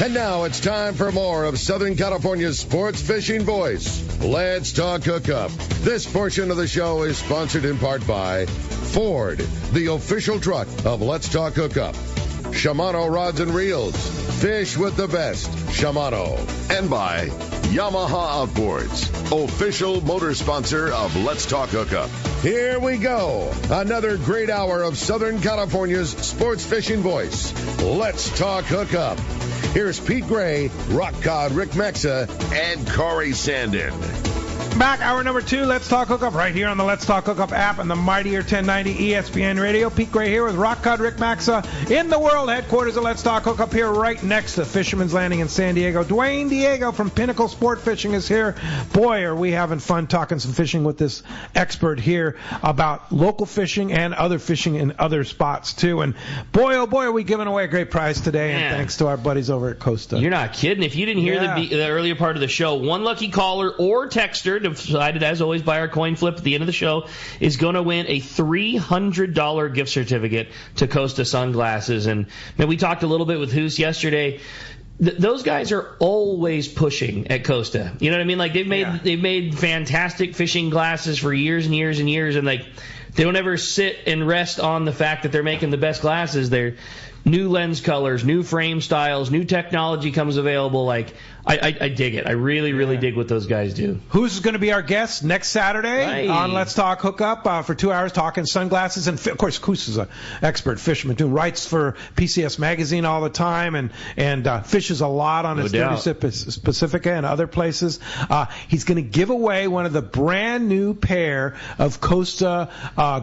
And now it's time for more of Southern California's sports fishing voice. Let's talk hookup. This portion of the show is sponsored in part by Ford, the official truck of Let's Talk Hookup. Shimano Rods and Reels. Fish with the best. Shimano. And by Yamaha Outboards, official motor sponsor of Let's Talk Hookup. Here we go. Another great hour of Southern California's sports fishing voice. Let's Talk Hookup. Here's Pete Gray, Rock Cod Rick Mexa, and Corey Sandin. Back, hour number 2, Let's Talk Hookup, right here on the Let's Talk Hookup app and the mightier 1090 ESPN Radio. Pete Gray here with Rock Cod Rick Maxa in the world headquarters of Let's Talk Hookup here right next to Fisherman's Landing in San Diego. Duane Diego from Pinnacle Sportfishing is here. Boy, are we having fun talking some fishing with this expert here about local fishing and other fishing in other spots, too. And boy, oh boy, are we giving away a great prize today, and thanks to our buddies over at Costa. You're not kidding. If you didn't hear the earlier part of the show, one lucky caller or texter, decided as always by our coin flip at the end of the show, is going to win a $300 gift certificate to Costa Sunglasses. And man, we talked a little bit with Hoos yesterday. Those guys are always pushing at Costa. You know what I mean? Like they've made fantastic fishing glasses for years and years and years, and like they don't ever sit and rest on the fact that they're making the best glasses. They're new lens colors, new frame styles, new technology comes available. Like, I dig it. I really dig what those guys do. Who's going to be our guest next Saturday on Let's Talk Hookup for 2 hours talking sunglasses? And, of course, Koos is an expert fisherman, too. Writes for PCS Magazine all the time and fishes a lot on his 30 Pacifica and other places. He's going to give away one of the brand-new pair of Costa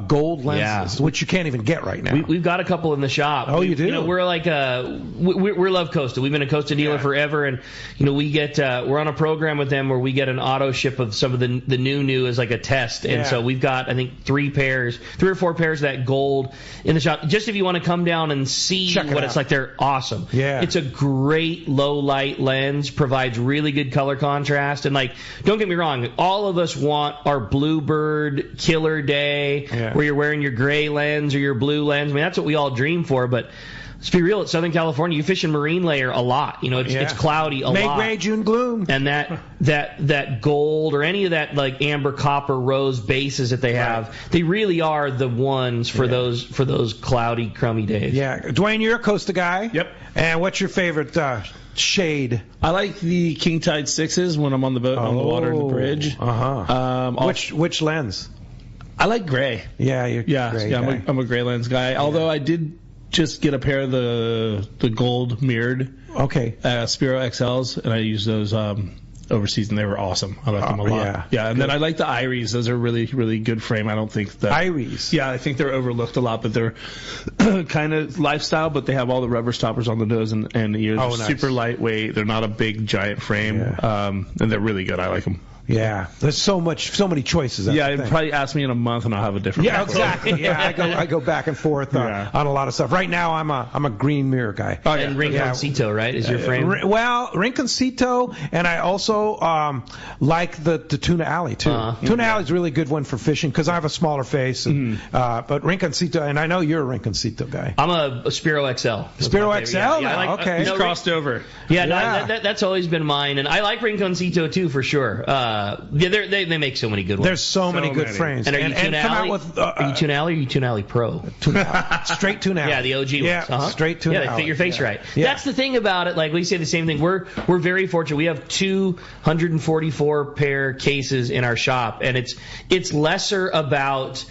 gold lenses, which you can't even get right now. We've got a couple in the shop. Oh, you do? You know, we're like we love Costa. We've been a Costa dealer forever, and you know we get we're on a program with them where we get an auto ship of some of the new as like a test, and so we've got I think 3 or 4 pairs of that gold in the shop. Just if you want to come down and see what it's like, they're awesome. Yeah, it's a great low light lens, provides really good color contrast, and like don't get me wrong, all of us want our Bluebird killer day where you're wearing your gray lens or your blue lens. I mean that's what we all dream for, but let's be real, at Southern California, you fish in marine layer a lot. You know, it's cloudy a lot. May, gray, June gloom. And that gold or any of that like amber, copper, rose bases that they have, they really are the ones for those cloudy, crummy days. Yeah. Duane, you're a Costa guy. Yep. And what's your favorite shade? I like the King Tide 6s when I'm on the boat on the water in the bridge. Which lens? I like gray. Yeah, you're gray. Yeah, I'm a gray lens guy. Although I did just get a pair of the gold mirrored Spiro XLs, and I used those overseas, and they were awesome. I like them a lot. Yeah, and then I like the Iries. Those are really, really good frame. I don't think that Iries. Yeah, I think they're overlooked a lot, but they're kind of lifestyle. But they have all the rubber stoppers on the nose and ears. They're super lightweight. They're not a big giant frame, and they're really good. I like them. Yeah, there's so many choices. Probably ask me in a month and I'll have a different. Yeah, exactly. Yeah, I go back and forth on a lot of stuff. Right now, I'm a green mirror guy. Oh, and Rinconcito, right? Is your frame? Rinconcito, and I also like the Tuna Alley too. Tuna Alley is a really good one for fishing because I have a smaller face. And, but Rinconcito, and I know you're a Rinconcito guy. I'm a Spiro XL. Spiro XL? Yeah, okay. He's crossed over. Yeah, that's always been mine, and I like Rinconcito too for sure. They make so many good ones. There's so many good frames. And are you Tuna Alley? Are you Tuna Alley or are you Tuna Alley Pro? Straight Tuna Alley. Yeah, the OG ones. Straight Tuna Alley. Yeah, they fit your face right. Yeah. That's the thing about it. Like we say the same thing. We're very fortunate. We have 244 pair cases in our shop, and it's lesser about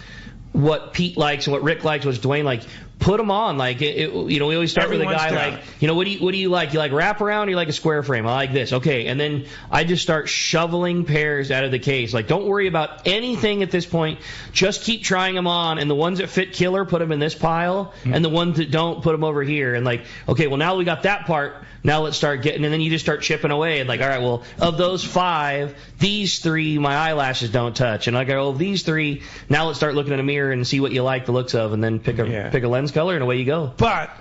what Pete likes and what Rick likes, what Duane likes. Put them on. Like, we always start with a guy like, what do you like? You like wraparound or you like a square frame? I like this. Okay. And then I just start shoveling pairs out of the case. Like, don't worry about anything at this point. Just keep trying them on. And the ones that fit killer, put them in this pile. And the ones that don't, put them over here. And like, okay, well, now we got that part. Now let's start getting, and then you just start chipping away. And like, all right, well, of those 5, these 3, my eyelashes don't touch. And I go, oh, these 3, now let's start looking in a mirror and see what you like the looks of, and then pick a lens color, and away you go. But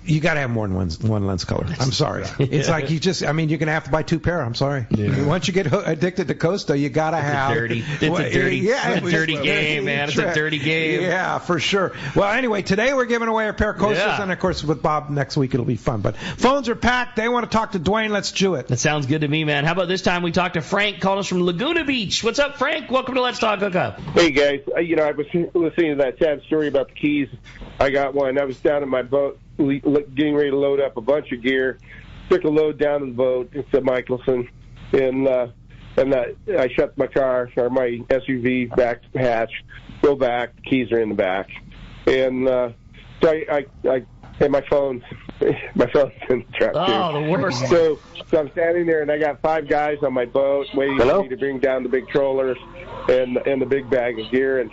You got to have more than one lens color. I'm sorry. It's like you're going to have to buy 2 pair. I'm sorry. Yeah. Once you get addicted to Costa, you got to have. It's a dirty game, man. It's a dirty game. Yeah, for sure. Well, anyway, today we're giving away a pair of Costas, and of course with Bob next week it'll be fun. But phones are packed. They want to talk to Duane. Let's do it. That sounds good to me, man. How about this time we talk to Frank, calling us from Laguna Beach. What's up, Frank? Welcome to Let's Talk Hookup. Hey, guys. I was listening to that sad story about the keys. I got one. I was down in my boat getting ready to load up a bunch of gear. Took a load down in the boat. It's a Michelson. And I shut my car, or my SUV back hatch, go back. The keys are in the back. And so I and my phone's in the truck, too. Oh, the worst. So I'm standing there, and I got 5 guys on my boat waiting for me to bring down the big trollers and the big bag of gear.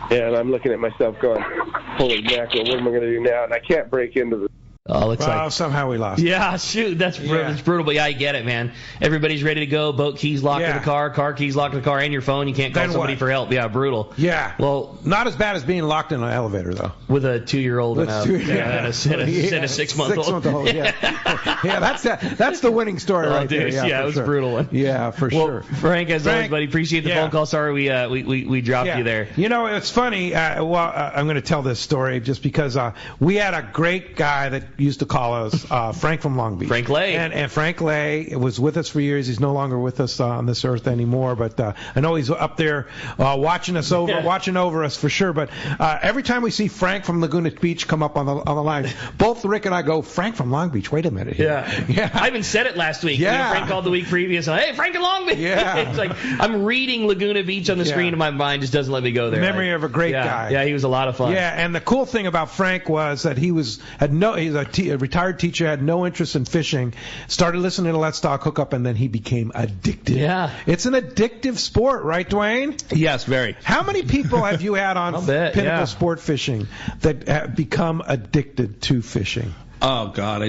And I'm looking at myself going, holy mackerel, what am I going to do now? And I can't break into the... Oh, it's like somehow we lost. Yeah, shoot, that's brutal. But yeah, I get it, man. Everybody's ready to go. Boat keys locked in the car keys locked in the car, and your phone. You can't call somebody for help. Yeah, brutal. Yeah. Well, not as bad as being locked in an elevator, though. With a 2-year-old and a 6-month-old. Yeah, that's the winning story right there. Yeah, it was a brutal one. Yeah, for sure. Frank, as always, buddy, appreciate the phone call. Sorry we dropped you there. You know, it's funny. I'm going to tell this story just because we had a great guy that used to call us Frank from Long Beach. Frank Lay. And Frank Lay was with us for years. He's no longer with us on this earth anymore, but I know he's up there watching over us for sure. But every time we see Frank from Laguna Beach come up on the line, both Rick and I go, Frank from Long Beach, wait a minute. Yeah. I even said it last week. Yeah. Frank called the week previous. Hey, Frank in Long Beach. Yeah. It's like I'm reading Laguna Beach on the screen and my mind just doesn't let me go there. Memory of a great guy. Yeah, he was a lot of fun. Yeah, and the cool thing about Frank was that he's a retired teacher, had no interest in fishing, started listening to Let's Talk Hookup, and then he became addicted. Yeah. It's an addictive sport, right, Duane? Yes, very. How many people have you had on Pinnacle Sport Fishing that have become addicted to fishing? Oh, God.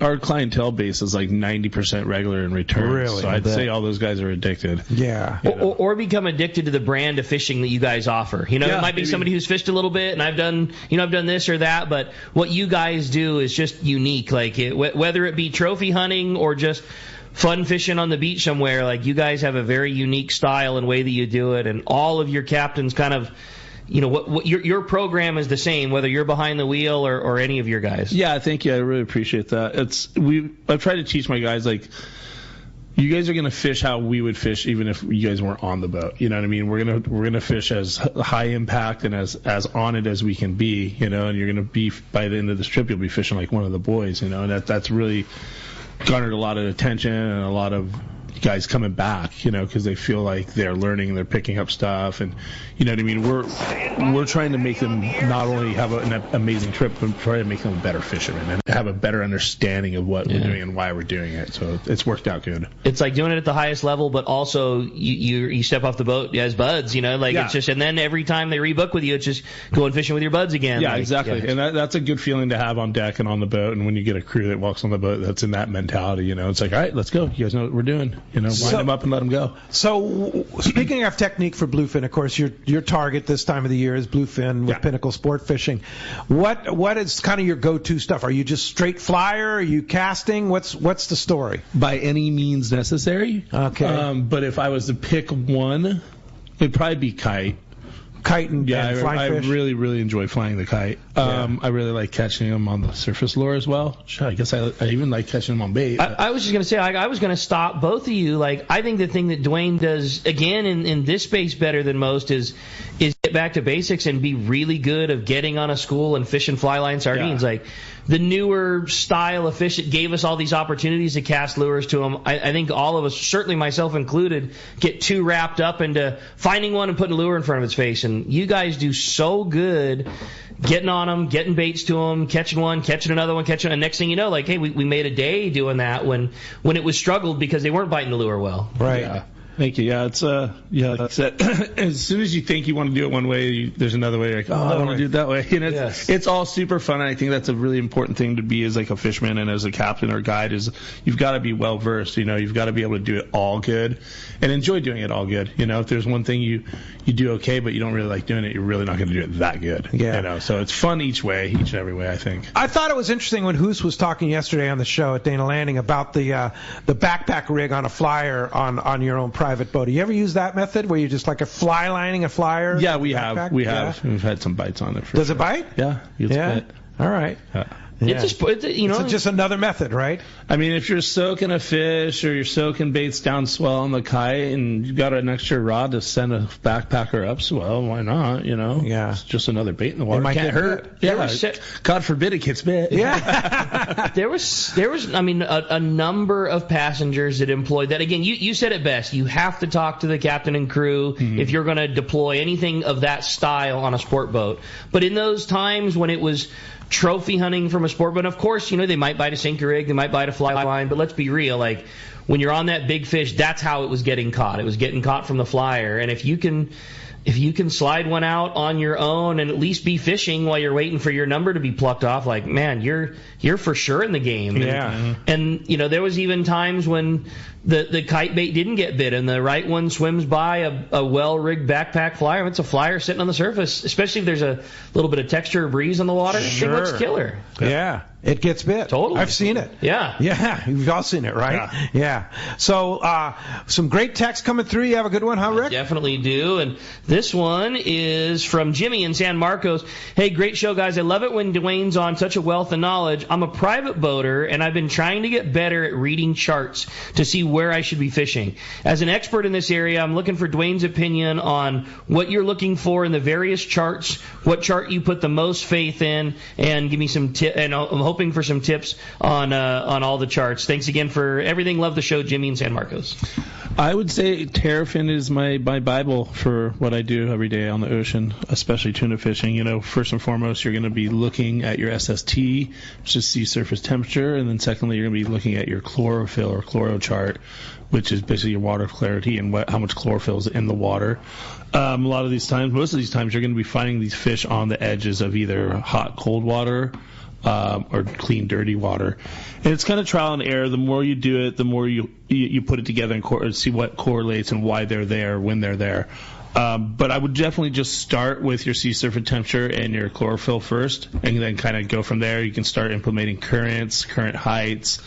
Our clientele base is like 90% regular in return. Really? So I'd say all those guys are addicted. Yeah. Or become addicted to the brand of fishing that you guys offer. You know, it might be somebody who's fished a little bit, and I've done this or that, but what you guys do is just unique. Like, whether it be trophy hunting or just fun fishing on the beach somewhere, like, you guys have a very unique style and way that you do it, and all of your captains kind of... You know, what your program is the same, whether you're behind the wheel or any of your guys. Yeah, thank you. I really appreciate that. I've tried to teach my guys, like, you guys are going to fish how we would fish even if you guys weren't on the boat. You know what I mean? We're going to fish as high impact and as on it as we can be, you know, and you're going to be, by the end of this trip, you'll be fishing like one of the boys, you know, and that's really garnered a lot of attention and a lot of guys coming back, you know, because they feel like they're learning, they're picking up stuff, and you know what I mean. We're trying to make them not only have an amazing trip, but try to make them a better fisherman and have a better understanding of what we're doing and why we're doing it. So it's worked out good. It's like doing it at the highest level, but also you step off the boat as buds, you know, like it's just, and then every time they rebook with you, it's just going fishing with your buds again. Yeah, exactly. And that's a good feeling to have on deck and on the boat. And when you get a crew that walks on the boat that's in that mentality, you know, it's like, all right, let's go. You guys know what we're doing. You know, wind them up and let them go. So, speaking of technique for bluefin, of course, your target this time of the year is bluefin with Pinnacle Sport Fishing. What is kind of your go-to stuff? Are you just straight flyer? Are you casting? What's the story? By any means necessary. Okay. But if I was to pick one, it'd probably be kite. Kite and flying fish? I really, really enjoy flying the kite. I really like catching them on the surface lure as well. Sure, I guess I even like catching them on bait. I was just going to say, I was going to stop both of you. Like, I think the thing that Duane does, again, in this space better than most is get back to basics and be really good of getting on a school and fishing fly line sardines. Like, the newer style of fish that gave us all these opportunities to cast lures to them, I think all of us, certainly myself included, get too wrapped up into finding one and putting a lure in front of its face. And you guys do so good getting on them, getting baits to them, catching one, catching another one, and next thing you know, like, hey, we made a day doing that when it was struggled because they weren't biting the lure well. Right. Thank you. Yeah, it's like I said, as soon as you think you want to do it one way, there's another way. You're like, I want to do it that way. And it's all super fun. And I think that's a really important thing to be as like a fisherman and as a captain or guide is you've got to be well versed. You've got to be able to do it all good and enjoy doing it all good. If there's one thing you do okay, but you don't really like doing it, you're really not going to do it that good. Yeah. So it's fun each and every way, I think. I thought it was interesting when Hoos was talking yesterday on the show at Dana Landing about the backpack rig on a flyer on your own private boat. Do you ever use that method where you just like a fly lining a flyer? Yeah, we have. We've had some bites on it. Does it bite? Yeah. Bite. All right. It's just another method, right? I mean, if you're soaking a fish or you're soaking baits down swell on the kite and you've got an extra rod to send a backpacker up swell, why not? Yeah. It's just another bait in the water. It might get hurt. Yeah. God forbid it gets bit. Yeah. There was a number of passengers that employed that. Again, you said it best. You have to talk to the captain and crew if you're going to deploy anything of that style on a sport boat. But in those times when it was trophy hunting from a sport boat, of course, they might bite a sinker rig, they might bite a fly line, but let's be real, like when you're on that big fish, that's how it was getting caught. It was getting caught from the flyer. And if you can slide one out on your own and at least be fishing while you're waiting for your number to be plucked off, like, man, you're for sure in the game. Yeah. And there was even times when the kite bait didn't get bit and the right one swims by a well-rigged backpack flyer. It's a flyer sitting on the surface, especially if there's a little bit of texture or breeze on the water. Sure. It looks killer. Yeah. It gets bit. Totally. I've seen it. Yeah. Yeah. You've all seen it, right? Yeah. So, some great text coming through. You have a good one, huh, Rick? I definitely do. And this one is from Jimmy in San Marcos. Hey, great show, guys. I love it when Duane's on, such a wealth of knowledge. I'm a private boater, and I've been trying to get better at reading charts to see where I should be fishing. As an expert in this area, I'm looking for Duane's opinion on what you're looking for in the various charts, what chart you put the most faith in, and give me some tips. And I'm hoping for some tips on all the charts. Thanks again for everything. Love the show, Jimmy in San Marcos. I would say Terrafin is my Bible for what I do every day on the ocean, especially tuna fishing. First and foremost, you're going to be looking at your SST, which is sea surface temperature, and then secondly, you're going to be looking at your chlorophyll or chloro chart, which is basically your water clarity and how much chlorophyll is in the water. Most of these times, you're going to be finding these fish on the edges of either hot, cold water, or clean, dirty water. And it's kind of trial and error. The more you do it, the more you put it together and see what correlates and why they're there, when they're there. But I would definitely just start with your sea surface temperature and your chlorophyll first, and then kind of go from there. You can start implementing currents, current heights.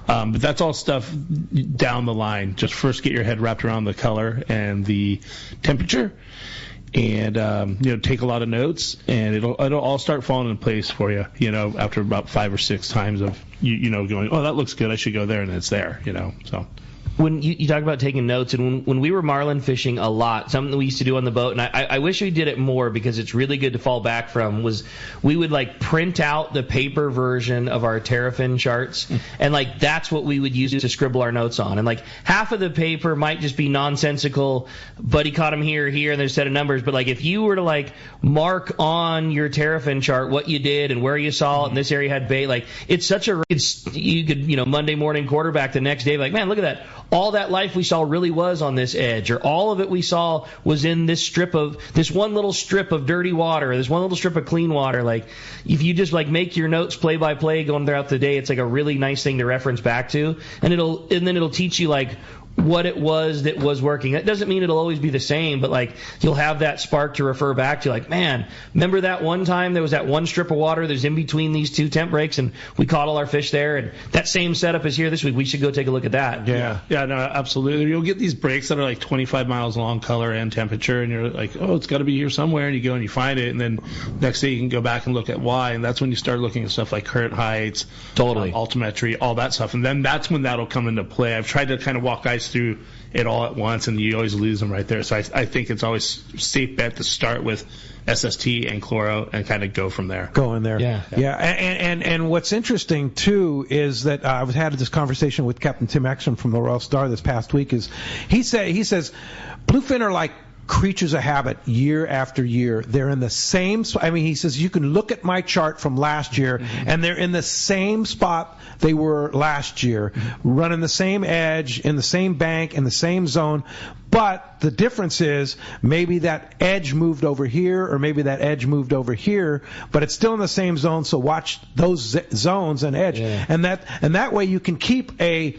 But that's all stuff down the line. Just first get your head wrapped around the color and the temperature. And take a lot of notes, and it'll all start falling in place for you. After about 5 or 6 times of going, oh, that looks good, I should go there, and it's there. So. When you talk about taking notes, and when we were marlin fishing a lot, something that we used to do on the boat, and I wish we did it more because it's really good to fall back from, was we would print out the paper version of our Terrafin charts, and that's what we would use to scribble our notes on. And half of the paper might just be nonsensical, buddy caught him here, and there's a set of numbers, but if you were to mark on your Terrafin chart what you did and where you saw it, and this area had bait, you could Monday morning quarterback the next day, man, look at that. All that life we saw really was on this edge, or all of it we saw was in this one little strip of dirty water, or this one little strip of clean water. If you just make your notes play by play going throughout the day, it's a really nice thing to reference back to, and then it'll teach you what it was that was working. That doesn't mean it'll always be the same, but you'll have that spark to refer back to, man, remember that one time there was that one strip of water that's in between these 2 temp breaks and we caught all our fish there, and that same setup is here this week. We should go take a look at that. Yeah, no, absolutely. You'll get these breaks that are 25 miles long, color and temperature, and you're oh, it's got to be here somewhere, and you go and you find it, and then next day you can go back and look at why, and that's when you start looking at stuff like current heights, totally, altimetry, all that stuff, and then that's when that'll come into play. I've tried to kind of walk guys through it all at once, and you always lose them right there. So I think it's always a safe bet to start with SST and chloro and kind of go from there. Go in there. Yeah. And what's interesting, too, is that I've had this conversation with Captain Tim Exum from the Royal Star this past week. He says bluefin are like creatures of habit year after year. They're in the same spot. I mean, he says you can look at my chart from last year, and they're in the same spot they were last year, running the same edge, in the same bank, in the same zone. But the difference is maybe that edge moved over here, or maybe that edge moved over here, but it's still in the same zone. So watch those zones and edge, and that way you can keep a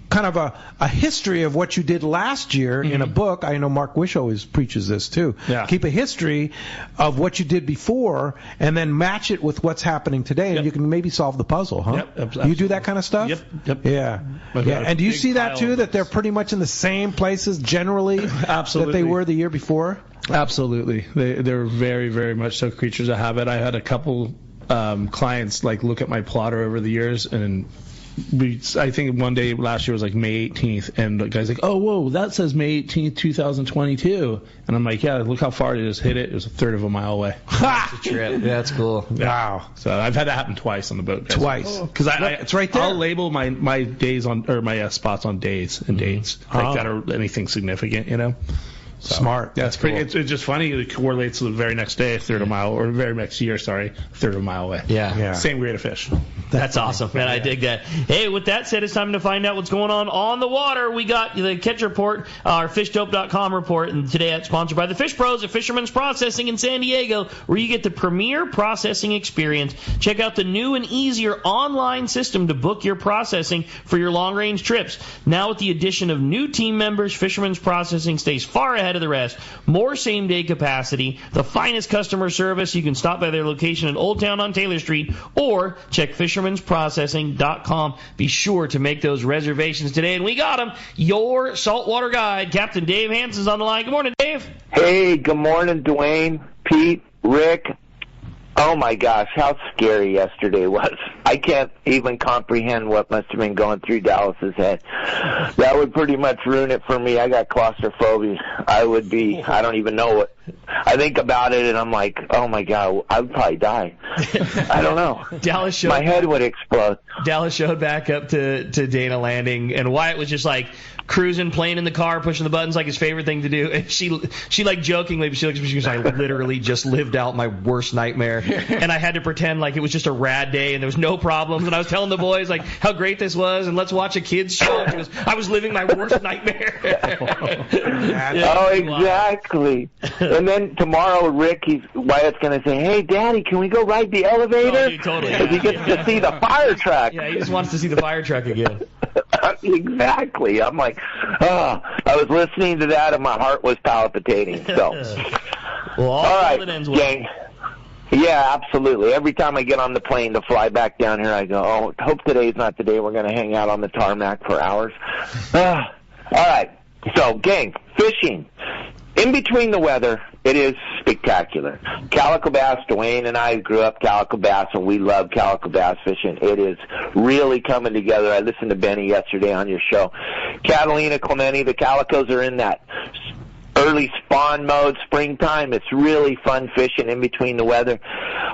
kind of a history of what you did last year in a book. I know Mark Wish always preaches this too. Yeah. Keep a history of what you did before, and then match it with what's happening today, and you can maybe solve the puzzle, huh? Yep, you do that kind of stuff? Yep. Yeah. And do you see that too, that they're pretty much in the same places generally Absolutely. that they were the year before? Absolutely. They're very, very much so creatures of habit. I had a couple clients look at my plotter over the years, and I think one day last year was May 18th, and the guy's like, oh, whoa, that says May 18th, 2022. And I'm like, yeah, look how far it just hit it. It was a third of a mile away. That's a trip. Yeah, that's cool. Wow. So I've had that happen twice on the boat. Twice. Because it's right there. I'll label my days my spots on days and dates that are anything significant, So, smart. That's pretty. Cool. It's just funny. It correlates to the very next day, a third of a mile, or the very next year, a third of a mile away. Yeah. Same grade of fish. That's awesome, man. I dig that. Hey, with that said, it's time to find out what's going on the water. We got the Catch Report, our FishDope.com report, and today it's sponsored by the Fish Pros at Fisherman's Processing in San Diego, where you get the premier processing experience. Check out the new and easier online system to book your processing for your long-range trips. Now with the addition of new team members, Fisherman's Processing stays far ahead of the rest. More same-day capacity, the finest customer service. You can stop by their location in Old Town on Taylor Street, or check fishermansprocessing.com. Be sure to make those reservations today. And we got him, your saltwater guide, Captain Dave Hansen's on the line. Good morning, Dave. Hey, good morning, Duane, Pete, Rick. Oh my gosh, how scary yesterday was. I can't even comprehend what must have been going through Dallas's head. That would pretty much ruin it for me. I got claustrophobia. I don't even know what. I think about it and I'm like, oh my God, I would probably die. I don't know. My head would explode. Dallas showed back up to Dana Landing, and Wyatt was just cruising, playing in the car, pushing the buttons like his favorite thing to do. And she jokingly, she goes, I literally just lived out my worst nightmare. And I had to pretend like it was just a rad day and there was no problems. And I was telling the boys how great this was, and let's watch a kid's show. And she goes, I was living my worst nightmare. Exactly. And then tomorrow, Wyatt's going to say, hey, Daddy, can we go ride the elevator? Oh, dude, totally. Because he gets to see the fire truck. Yeah, he just wants to see the fire truck again. Exactly. I'm like, I was listening to that and my heart was palpitating. So, well, all right, gang. Yeah, absolutely. Every time I get on the plane to fly back down here, I go, oh, hope today's not the day we're going to hang out on the tarmac for hours. All right. So, gang, fishing. In between the weather, it is spectacular. Calico bass, Duane and I grew up calico bass, and we love calico bass fishing. It is really coming together. I listened to Benny yesterday on your show. Catalina, Clemente, the calicos are in that early spawn mode, springtime. It's really fun fishing in between the weather.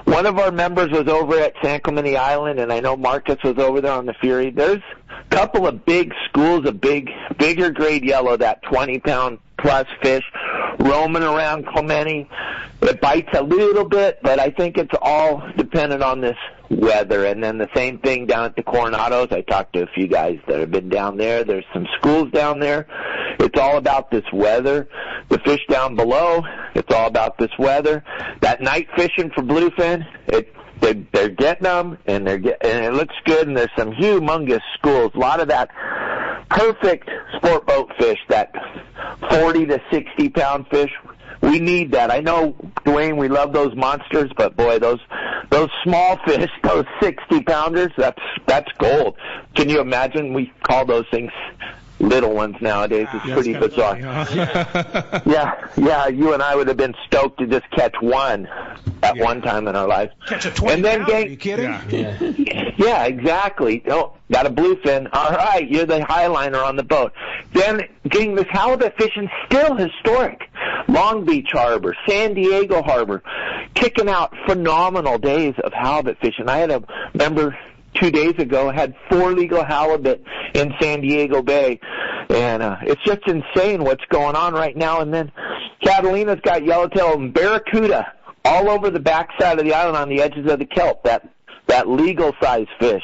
One of our members was over at San Clemente Island, and I know Marcus was over there on the Fury. There's a couple of big schools of bigger grade yellow, that 20-pound plus fish roaming around Clemente. It bites a little bit, but I think it's all dependent on this weather. And then the same thing down at the Coronados. I talked to a few guys that have been down there. There's some schools down there. It's all about this weather. The fish down below, it's all about this weather. That night fishing for bluefin, they're getting them, and it looks good, and there's some humongous schools. A lot of that perfect sport boat fish, that 40 to 60 pound fish. We need that. I know, Duane, we love those monsters, but boy, those small fish, those 60 pounders, that's gold. Can you imagine? We call those things little ones nowadays. It's pretty bizarre. Funny, huh? Yeah. You and I would have been stoked to just catch one at one time in our life. Catch a 20 pounder, are you kidding? Yeah, exactly. Oh, got a bluefin. All right, you're the highliner on the boat. Then, getting this halibut fishing still historic. Long Beach Harbor, San Diego Harbor, kicking out phenomenal days of halibut fishing. I had a member 2 days ago, had 4 legal halibut in San Diego Bay, and it's just insane what's going on right now. And then Catalina's got yellowtail and barracuda all over the backside of the island on the edges of the kelp, that legal size fish.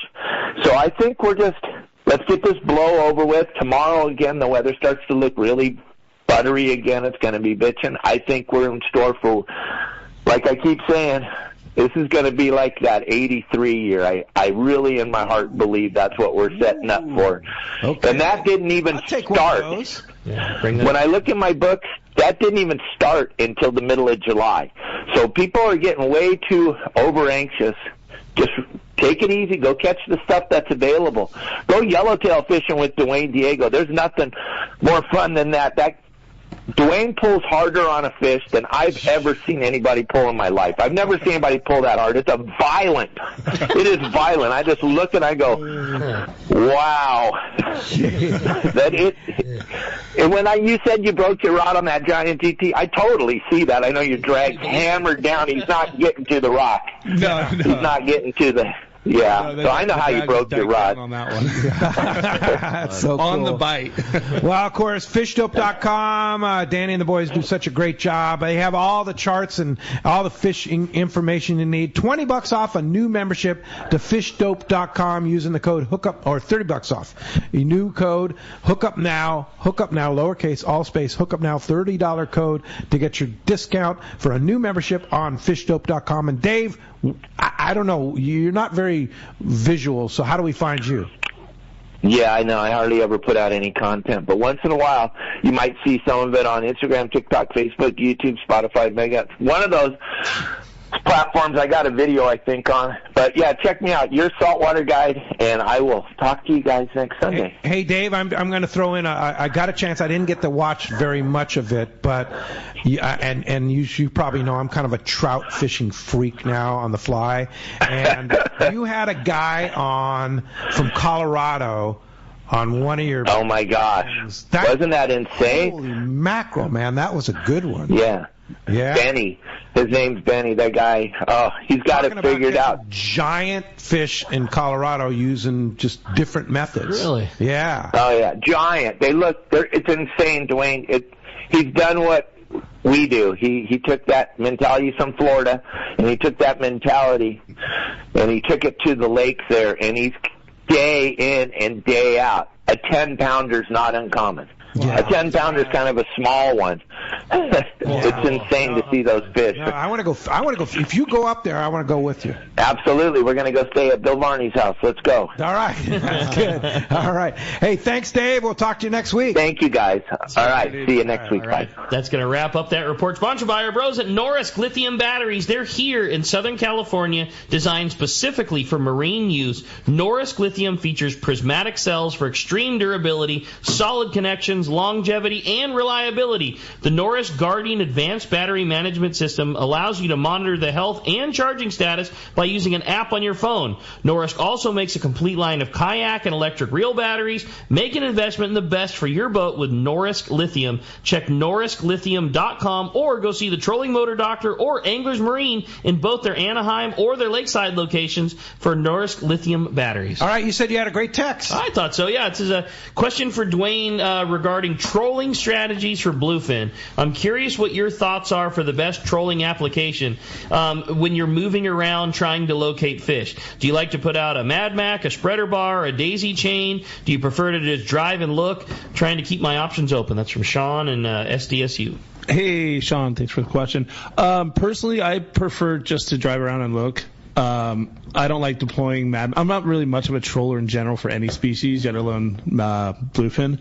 So I think let's get this blow over with. Tomorrow, again, the weather starts to look really buttery again. It's going to be bitching. I think we're in store for, like I keep saying, this is going to be like that 83 year. I really, in my heart, believe that's what we're setting up for. Okay. And that didn't even start. Yeah, when I look in my book, that didn't even start until the middle of July. So people are getting way too over-anxious. Just take it easy. Go catch the stuff that's available. Go yellowtail fishing with Duane Diego. There's nothing more fun than that. Duane pulls harder on a fish than I've ever seen anybody pull in my life. I've never seen anybody pull that hard. It is violent. I just look and I go, wow. And when you said you broke your rod on that giant GT, I totally see that. I know your drag's hammered down. He's not getting to the rock. No. He's not getting to the... Yeah, so I know how you broke your rod. On that one. So cool. On the bite. Well, of course, fishdope.com. Danny and the boys do such a great job. They have all the charts and all the fishing information you need. $20 off a new membership to fishdope.com using the code Hookup, or $30 off. A new code Hookup Now, lowercase, all space, Hookup Now, $30 code to get your discount for a new membership on fishdope.com. And Dave, I don't know, you're not very visual, so how do we find you? Yeah, I know. I hardly ever put out any content, but once in a while you might see some of it on Instagram, TikTok, Facebook, YouTube, Spotify, Mega. One of those platforms I got a video, I think, on. But, yeah, check me out. Your Saltwater Guide, and I will talk to you guys next Sunday. Hey Dave, I'm going to throw in, I got a chance. I didn't get to watch very much of it, but and you probably know I'm kind of a trout fishing freak now on the fly. And you had a guy on from Colorado on one of your... Oh, my gosh. Wasn't that insane? Holy mackerel, man. That was a good one. Yeah. Benny. His name's Benny. That guy, he's got it figured out. Giant fish in Colorado using just different methods. Really? Yeah. Oh, yeah. Giant. It's insane, Duane. He's done what we do. He took that mentality. He's from Florida, and he took that mentality, and he took it to the lakes there, and he's day in and day out. A 10-pounder's not uncommon. Wow. A 10-pounder is kind of a small one. It's insane to see those fish. No, I want to go. If you go up there, I want to go with you. Absolutely. We're going to go stay at Bill Varney's house. Let's go. All right. That's good. All right. Hey, thanks, Dave. We'll talk to you next week. Thank you, guys. All right. See you next week. Bye. That's going to wrap up that report. Sponsored by our bros at Norris Lithium Batteries. They're here in Southern California, designed specifically for marine use. Norris Lithium features prismatic cells for extreme durability, solid connections, longevity, and reliability. The Norris Guardian Advanced Battery Management System allows you to monitor the health and charging status by using an app on your phone. Norris also makes a complete line of kayak and electric reel batteries. Make an investment in the best for your boat with Norris Lithium. Check norrislithium.com or go see the Trolling Motor Doctor or Anglers Marine in both their Anaheim or their Lakeside locations for Norris Lithium batteries. All right, you said you had a great text. I thought so, yeah. This is a question for Duane regarding trolling strategies for bluefin. I'm curious what your thoughts are for the best trolling application when you're moving around trying to locate fish. Do you like to put out a Mad Mac, a spreader bar, a daisy chain? Do you prefer to just drive and look? Trying to keep my options open. That's from Sean and SDSU. Hey, Sean, thanks for the question. Personally, I prefer just to drive around and look. I don't like deploying I'm not really much of a troller in general for any species, yet alone bluefin.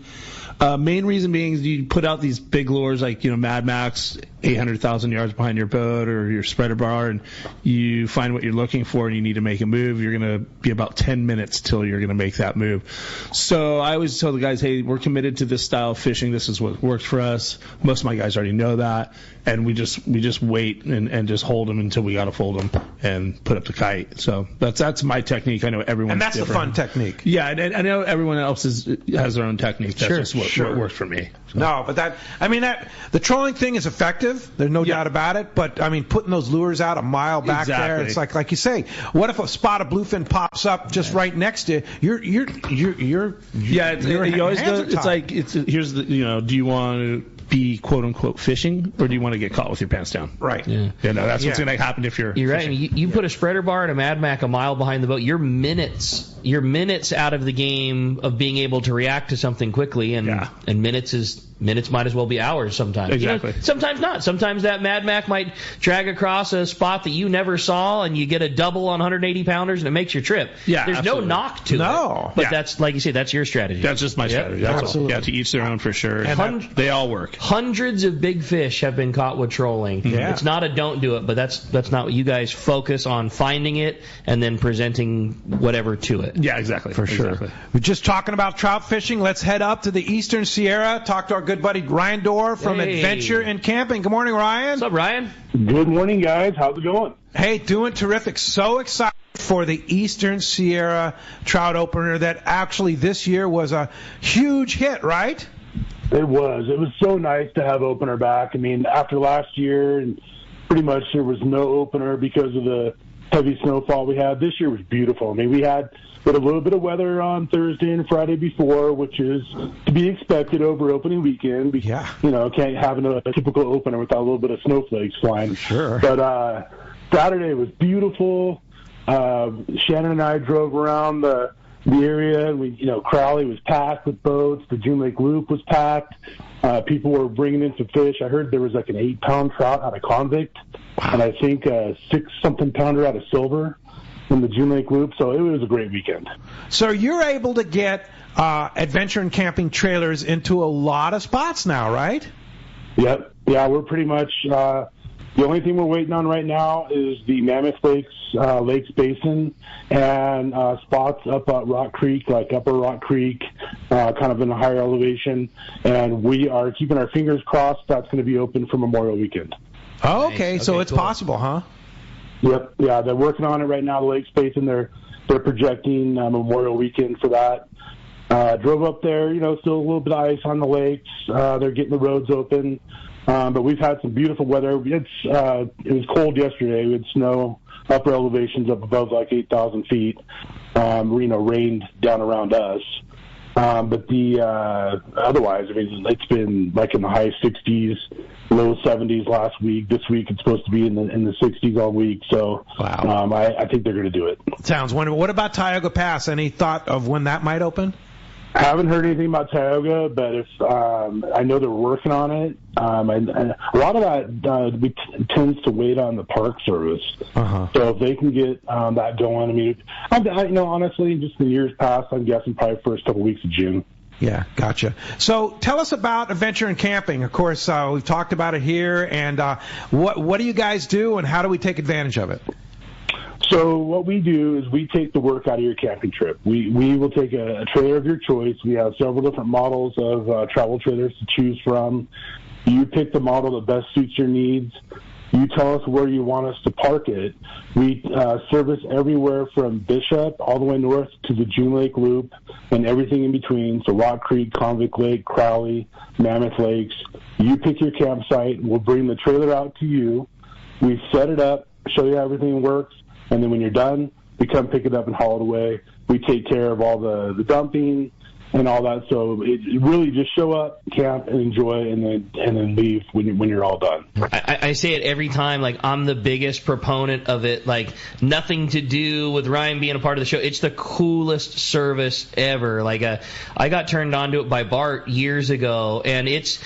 Main reason being is you put out these big lures like, Mad Max, 800,000 yards behind your boat or your spreader bar, and you find what you're looking for and you need to make a move. You're going to be about 10 minutes till you're going to make that move. So I always tell the guys, hey, we're committed to this style of fishing. This is what works for us. Most of my guys already know that. And we just wait and just hold them until we got to fold them and put up the kite. So that's my technique. I know everyone's And that's different. the fun technique. Yeah, and I know everyone else has their own technique. That's just what works for me. So. No, but the trolling thing is effective. There's no doubt about it. But putting those lures out a mile back there, it's like you say. What if a spot of bluefin pops up just right next to you? You're you always go. It's like here's the do you want to be quote unquote fishing, or do you want to get caught with your pants down? Right. Yeah. That's what's going to happen if you're right. fishing. You put a spreader bar and a Mad Mac a mile behind the boat. You're minutes out of the game of being able to react to something quickly, and minutes might as well be hours sometimes. Exactly. Sometimes not. Sometimes that Mad Mac might drag across a spot that you never saw, and you get a double on 180 pounders, and it makes your trip. Yeah, there's absolutely. no knock to it. But that's, like you say, that's your strategy. That's just my strategy. That's absolutely. all. Yeah, to each their own for sure. And they all work. Hundreds of big fish have been caught with trolling. Yeah. It's not a don't do it, but that's not what you guys focus on, finding it and then presenting whatever to it. Yeah, exactly. For sure. Exactly. We're just talking about trout fishing. Let's head up to the Eastern Sierra. Talk to our good buddy Ryan Dorr from Adventure and Camping. Good morning, Ryan. What's up, Ryan? Good morning, guys. How's it going? Hey, doing terrific. So excited for the Eastern Sierra trout opener that actually this year was a huge hit, right? It was. It was so nice to have opener back. I mean, after last year, and pretty much there was no opener because of the heavy snowfall we had. This year was beautiful. I mean, we had a little bit of weather on Thursday and Friday before, which is to be expected over opening weekend. Yeah. Can't have a typical opener without a little bit of snowflakes flying. Sure. But Saturday was beautiful. Shannon and I drove around the area. Crowley was packed with boats. The June Lake Loop was packed. People were bringing in some fish. I heard there was like an 8-pound trout out of convict, and I think a 6-something pounder out of silver in the June Lake Loop. So it was a great weekend. So you're able to get adventure and camping trailers into a lot of spots now, right? Yep. Yeah, we're pretty much the only thing we're waiting on right now is the Mammoth Lakes Basin and spots up at Rock Creek, like Upper Rock Creek, kind of in a higher elevation. And we are keeping our fingers crossed that's going to be open for Memorial Weekend. Oh, okay. So it's possible, huh? Yep. Yeah, they're working on it right now, the Lakes Basin. They're projecting Memorial Weekend for that. Drove up there, still a little bit of ice on the lakes. They're getting the roads open. But we've had some beautiful weather. It was cold yesterday. We had snow, upper elevations up above like 8,000 feet. Rained down around us. But otherwise, I mean, it's been like in the high 60s, low 70s last week. This week it's supposed to be in the 60s all week. So wow. I think they're going to do it. Sounds wonderful. What about Tioga Pass? Any thought of when that might open? I haven't heard anything about Tioga, but if I know they're working on it, and a lot of that tends to wait on the Park Service. Uh-huh. So if they can get that going, I mean, honestly, just in years past, I'm guessing probably first couple weeks of June. Yeah, gotcha. So tell us about Adventure and Camping. Of course, we've talked about it here, and what do you guys do, and how do we take advantage of it? So what we do is we take the work out of your camping trip. We will take a trailer of your choice. We have several different models of travel trailers to choose from. You pick the model that best suits your needs. You tell us where you want us to park it. We service everywhere from Bishop all the way north to the June Lake Loop and everything in between. So Rock Creek, Convict Lake, Crowley, Mammoth Lakes. You pick your campsite. We'll bring the trailer out to you. We set it up, show you how everything works. And then when you're done, we come pick it up and haul it away. We take care of all the dumping and all that. So it really just show up, camp, and enjoy, and then leave when you're all done. I say it every time. Like, I'm the biggest proponent of it. Like, nothing to do with Ryan being a part of the show. It's the coolest service ever. Like, I got turned on to it by Bart years ago, and it's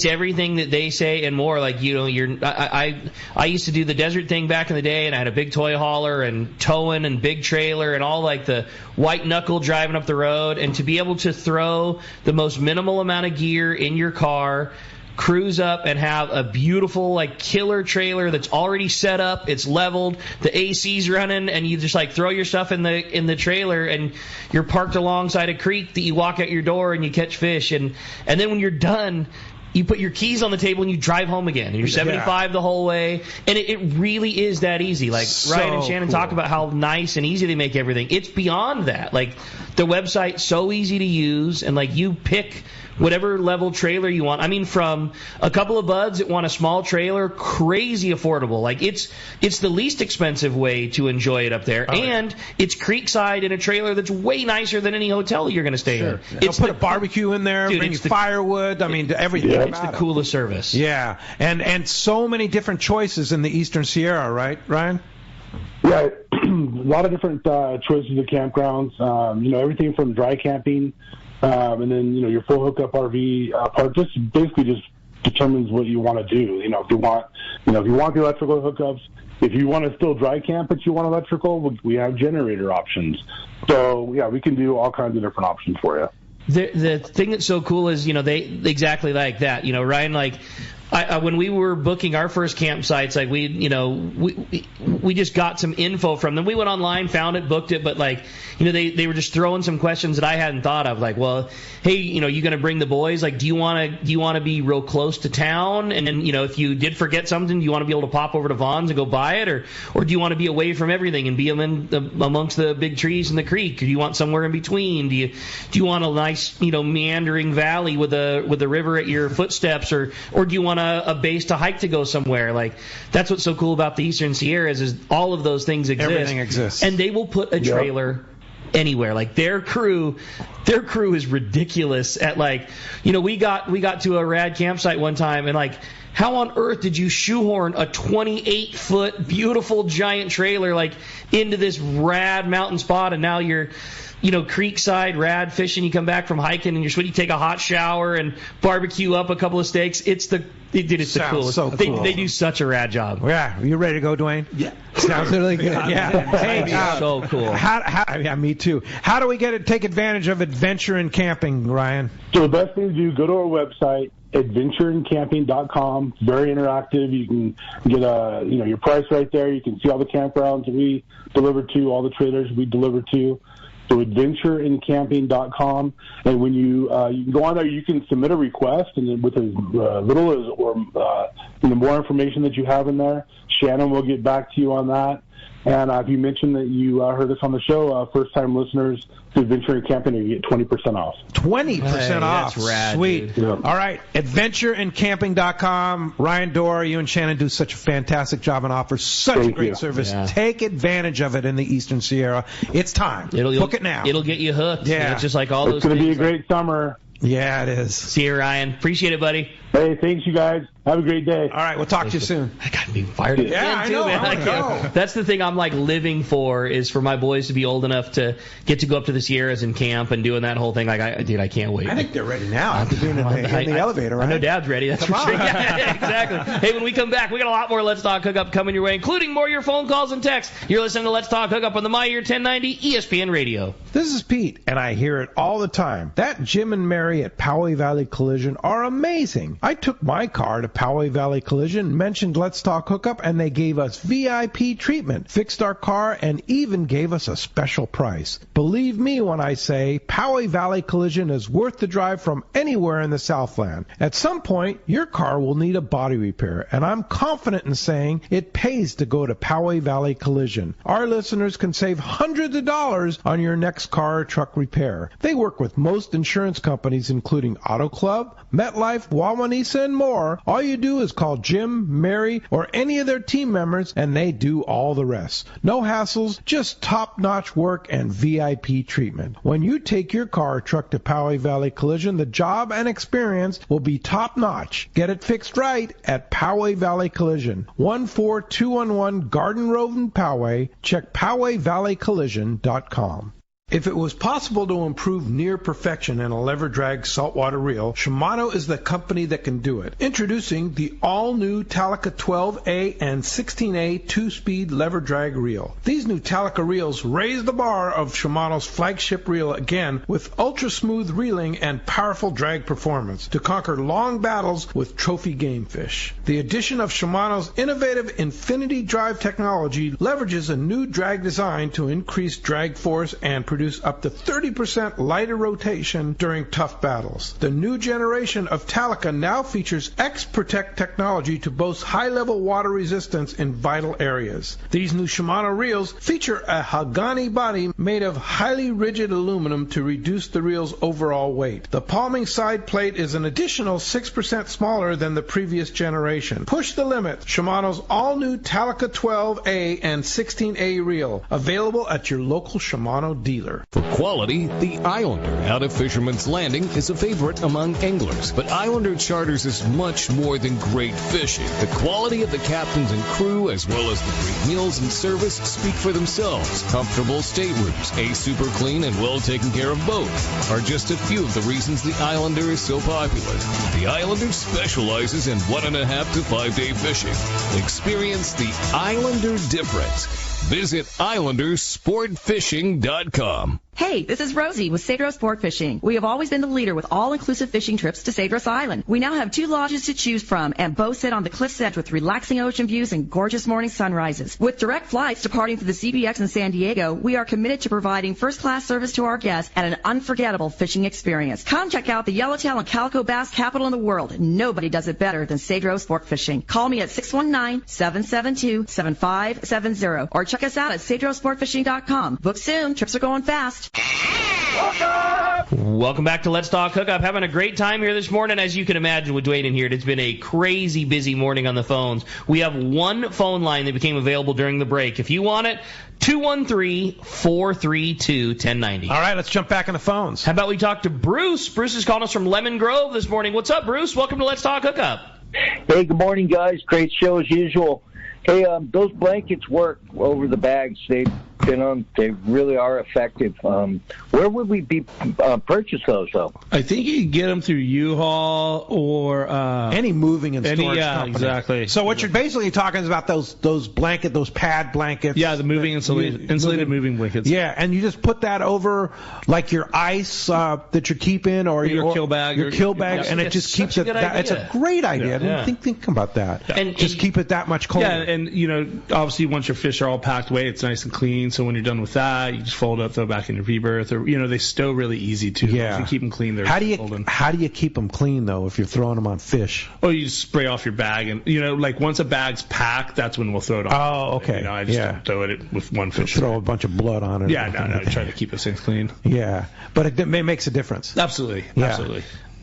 everything that they say and more. Like, I used to do the desert thing back in the day, and I had a big toy hauler and towing and big trailer and all like the white knuckle driving up the road. And to be able to throw the most minimal amount of gear in your car, cruise up and have a beautiful like killer trailer that's already set up, it's leveled, the AC's running, and you just like throw your stuff in the trailer, and you're parked alongside a creek that you walk out your door and you catch fish, and then when you're done, you put your keys on the table and you drive home again. And you're 75 the whole way. And it really is that easy. Like, Ryan and Shannon talk about how nice and easy they make everything. It's beyond that. Like, The website so easy to use, and like you pick whatever level trailer you want. I mean, from a couple of buds that want a small trailer, crazy affordable. Like it's the least expensive way to enjoy it up there, and it's creekside in a trailer that's way nicer than any hotel you're going to stay in. They'll put a barbecue in there, bring you firewood. I mean, everything. Yeah, it's the coolest service. Yeah, and so many different choices in the Eastern Sierra, right, Ryan? Yeah, a lot of different choices of campgrounds. Everything from dry camping. And then, your full hookup RV part just determines what you want to do. If you want the electrical hookups, if you want to still dry camp but you want electrical, we have generator options. So, yeah, we can do all kinds of different options for you. The thing that's so cool is, they exactly like that. Ryan, like, when we were booking our first campsites, like we just got some info from them. We went online, found it, booked it, but like, they were just throwing some questions that I hadn't thought of. Like, well, hey, you going to bring the boys? Like, do you want to be real close to town? And then, if you did forget something, do you want to be able to pop over to Vaughn's and go buy it? Or do you want to be away from everything and be amongst the big trees in the creek? Or do you want somewhere in between? Do you want a nice, meandering valley with a river at your footsteps? Or do you want a base to hike to go somewhere? Like, that's what's so cool about the Eastern Sierras is all of those things exist. Everything exists. And they will put a trailer anywhere. Like, their crew is ridiculous at, like, we got to a rad campsite one time, and like, how on earth did you shoehorn a 28-foot beautiful giant trailer like into this rad mountain spot, and now you're creekside rad fishing? You come back from hiking and you take a hot shower and barbecue up a couple of steaks. It's the coolest. So cool. They do such a rad job. Yeah, you ready to go, Duane? Yeah, sounds really good. Yeah, hey, so cool. Yeah, me too. How do we take advantage of adventure in camping, Ryan? So the best thing to do, go to our website, adventureincamping.com. Very interactive. You can get your price right there. You can see all the campgrounds that we deliver to, all the trailers we deliver to. So adventureincamping.com, and when you can go on there, you can submit a request, and then with as little as or the more information that you have in there, Shannon will get back to you on that. And if you mentioned that you heard us on the show, first-time listeners to Adventure in Camping, you get 20% off. 20% off. That's rad. Sweet. Yeah. All right. AdventureInCamping.com. Ryan Dorr, you and Shannon do such a fantastic job and offer such a great service. Yeah. Take advantage of it in the Eastern Sierra. It's time. Book it now. It'll get you hooked. Yeah. It's just like all those things. It's going to be a great summer. Yeah, it is. See you, Ryan. Appreciate it, buddy. Hey, thanks, you guys. Have a great day. All right, we'll talk to you soon. I got me fired up. Yeah, I know. Man. That's the thing I'm like living for, is for my boys to be old enough to get to go up to the Sierras and camp and doing that whole thing. Like, I can't wait. I think they're ready now after being in the elevator, right? I know Dad's ready. That's for sure. Yeah, exactly. Hey, when we come back, we got a lot more Let's Talk Hookup coming your way, including more of your phone calls and texts. You're listening to Let's Talk Hookup on the My Ear 1090 ESPN Radio. This is Pete, and I hear it all the time. That Jim and Mary at Poway Valley Collision are amazing. I took my car to Poway Valley Collision, mentioned Let's Talk Hookup, and they gave us VIP treatment, fixed our car, and even gave us a special price. Believe me when I say Poway Valley Collision is worth the drive from anywhere in the Southland. At some point, your car will need a body repair, and I'm confident in saying it pays to go to Poway Valley Collision. Our listeners can save hundreds of dollars on your next car or truck repair. They work with most insurance companies, including Auto Club, MetLife, Wawanesa, and more. All you do is call Jim, Mary, or any of their team members, and they do all the rest. No hassles, just top-notch work and VIP treatment. When you take your car or truck to Poway Valley Collision, the job and experience will be top-notch. Get it fixed right at Poway Valley Collision, 14211 Garden Road in Poway. Check PowayValleyCollision.com. If it was possible to improve near perfection in a lever drag saltwater reel, Shimano is the company that can do it. Introducing the all-new Talica 12A and 16A 2-speed lever drag reel. These new Talica reels raise the bar of Shimano's flagship reel again with ultra-smooth reeling and powerful drag performance to conquer long battles with trophy game fish. The addition of Shimano's innovative Infinity Drive technology leverages a new drag design to increase drag force and produce produce up to 30% lighter rotation during tough battles. The new generation of Talica now features X-Protect technology to boast high-level water resistance in vital areas. These new Shimano reels feature a Hagani body made of highly rigid aluminum to reduce the reel's overall weight. The palming side plate is an additional 6% smaller than the previous generation. Push the limit. Shimano's all-new Talica 12A and 16A reel, available at your local Shimano dealer. For quality, the Islander out of Fisherman's Landing is a favorite among anglers. But Islander Charters is much more than great fishing. The quality of the captains and crew, as well as the great meals and service, speak for themselves. Comfortable staterooms, a super clean and well taken care of boat are just a few of the reasons the Islander is so popular. The Islander specializes in 1.5 to 5 day fishing. Experience the Islander difference. Visit IslanderSportfishing.com. Hey, this is Rosie with Cedros Sportfishing. We have always been the leader with all-inclusive fishing trips to Cedros Island. We now have 2 lodges to choose from and both sit on the cliff's edge with relaxing ocean views and gorgeous morning sunrises. With direct flights departing to the CBX in San Diego, we are committed to providing first-class service to our guests and an unforgettable fishing experience. Come check out the yellowtail and calico bass capital in the world. Nobody does it better than Cedros Sportfishing. Call me at 619-772-7570 or check us out at CedrosSportfishing.com. Book soon. Trips are going fast. Welcome back to Let's Talk Hookup. Having a great time here this morning. As you can imagine with Duane in here, it's been a crazy busy morning on the phones. We have one phone line that became available during the break. If you want it, 213-432-1090. All right, let's jump back on the phones. How about we talk to Bruce? Bruce is calling us from Lemon Grove this morning. What's up, Bruce? Welcome to Let's Talk Hookup. Hey, good morning, guys. Great show as usual. Hey, those blankets work over the bags. They really are effective. Where would we purchase those, though? I think you can get them through U-Haul or any moving and storage company. Exactly. So what you're basically talking is about those pad blankets. Yeah, the moving insulated moving blankets. Yeah, and you just put that over like your ice that you're keeping or your kill bag. Your kill bag, and it just keeps it. It's a great idea. I didn't think about that. Yeah. And just keep it that much colder. Yeah, and obviously once your fish are all packed away, it's nice and clean. So when you're done with that, you just fold it up, throw it back in your V-berth, or they stow really easy too. Yeah, if you keep them clean. They're how do you keep them clean though if you're throwing them on fish? Oh, you just spray off your bag, and like once a bag's packed, that's when we'll throw it on. Oh, okay. I just don't throw it with one fish. Throw a bunch of blood on it. Yeah, no, try to keep it things clean. Yeah, but it makes a difference. Absolutely.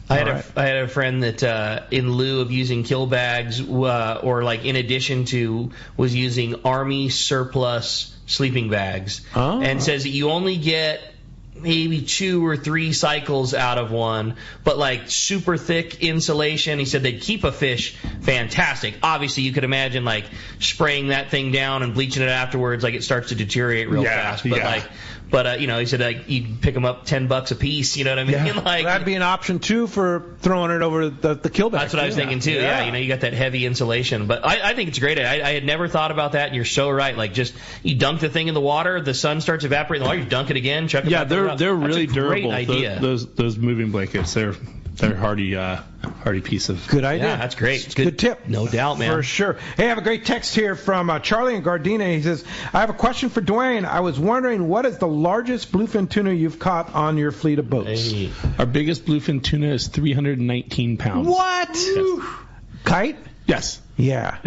I had a friend that in lieu of using kill bags or like in addition to was using Army surplus sleeping bags and says that you only get maybe 2 or 3 cycles out of one, but like super thick insulation. He said they'd keep a fish fantastic. Obviously, you could imagine like spraying that thing down and bleaching it afterwards, like it starts to deteriorate real fast. But he said like you'd pick them up $10 a piece. You know what I mean? Yeah. Like that'd be an option too for throwing it over the kill bag. That's what I was thinking too. Yeah, you got that heavy insulation. But I think it's great. I had never thought about that, and you're so right. Like just you dunk the thing in the water, the sun starts evaporating in the water, you dunk it again, chuck it back. Yeah, they're really durable. Great idea. Those moving blankets, they're hardy piece of. Good idea. Yeah, that's great. Good tip. No doubt, man. For sure. Hey, I have a great text here from Charlie in Gardena. He says, I have a question for Duane. I was wondering, what is the largest bluefin tuna you've caught on your fleet of boats? Hey. Our biggest bluefin tuna is 319 pounds. What? Yes. Kite? Yes. Yeah.